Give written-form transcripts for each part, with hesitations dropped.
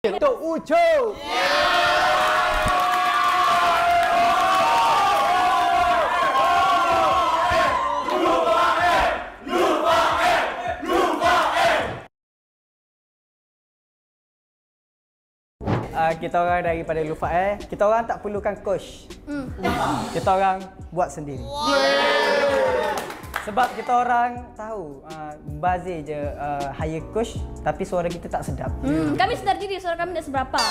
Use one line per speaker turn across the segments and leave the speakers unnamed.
Untuk Ucup. Kita orang daripada Lufa kita orang tak perlukan coach. Kita orang buat sendiri. Sebab kita orang tahu bazir je hire coach tapi suara kita tak sedap.
Kami sedar diri suara kami tak seberapa.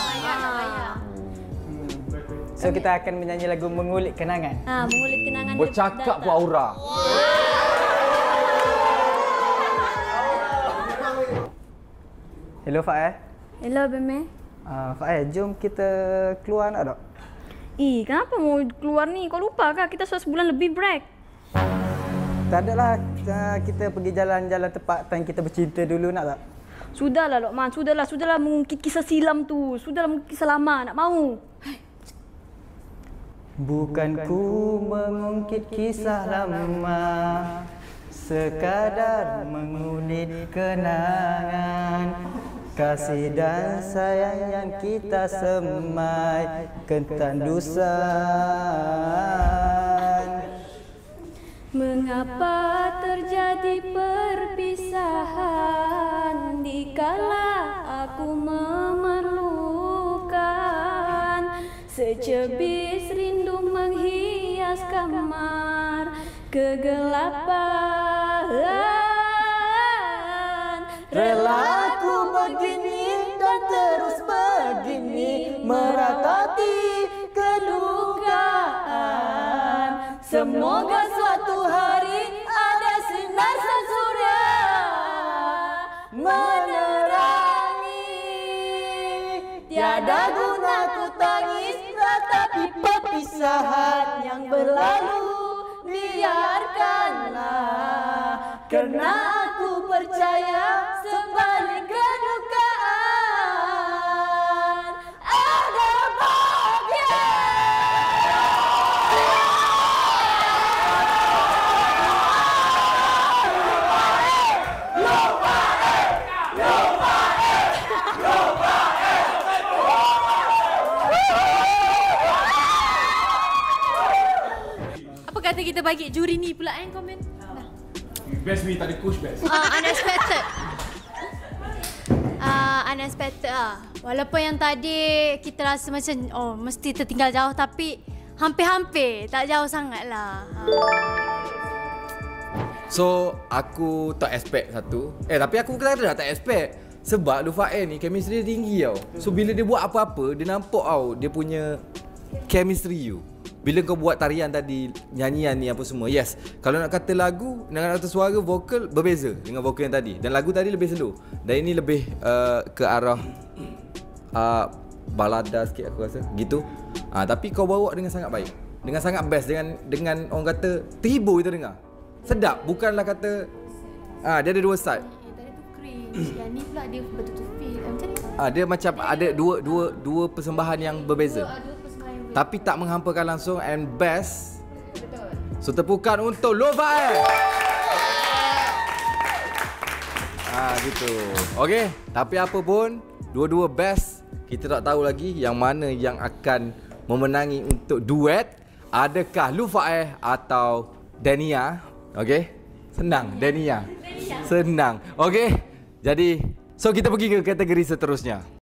So kita akan menyanyi lagu Mengulik Kenangan.
Mengulik kenangan.
Bercakap pun aura.
Hello Fak.
Hello Beme.
Fak, jom kita keluar nak tak?
Kenapa mau keluar ni? Kau lupa kah kita sudah sebulan lebih break?
Tak adalah, kita pergi jalan-jalan tempat time kita bercinta dulu nak tak?
Sudahlah Lokman, sudahlah mengungkit kisah silam tu. Sudahlah mengungkit kisah lama, nak mau.
Bukan ku mengungkit kisah lama, sekadar mengulik kenangan. Kasih dan sayang yang kita semai ketandusan.
Mengapa terjadi perpisahan dikala aku memerlukan? Secebis rindu menghias kamar kegelapan.
Rela aku begini dan terus begini, meratati kedukaan. Semoga suatu hari ada sinar sang surya menerangi. Tiada guna ku tangis, tetapi perpisahan yang berlalu biarkanlah. Karena aku percaya sebalik kedukaan ada bahagia.
Apa kata kita bagi juri ni pula komen?
Best me, tak ada coach best.
Unexpected. Unexpected lah. Walaupun yang tadi kita rasa macam mesti tertinggal jauh, tapi hampir-hampir, tak jauh sangat lah.
So, aku tak expect satu. Tapi aku kata tak expect. Sebab Lufa ni chemistry dia tinggi tau. So, bila dia buat apa-apa, dia nampak tau dia punya chemistry you. Bila kau buat tarian tadi, nyanyian ni apa semua, yes. Kalau nak kata lagu, nak kata suara, vokal berbeza dengan vokal yang tadi. Dan lagu tadi lebih slow. Dan ini lebih ke arah balada sikit aku rasa, gitu. Tapi kau bawa dengan sangat baik. Dengan sangat best, dengan orang kata terhibur kita dengar. Sedap, bukanlah kata dia ada dua side.
Tadi tu cringe. Yang ni pula dia betul-betul feel. Macam ni.
Dia macam ada dua persembahan yang berbeza. Tapi tak menghampakan langsung and best.
Betul.
So tepukan untuk Lufa. Gitu. Okey, tapi apa pun dua-dua best. Kita tak tahu lagi yang mana yang akan memenangi untuk duet. Adakah Lufa atau Dania? Okey. Senang, Dania. Senang. Okey. Jadi, so kita pergi ke kategori seterusnya.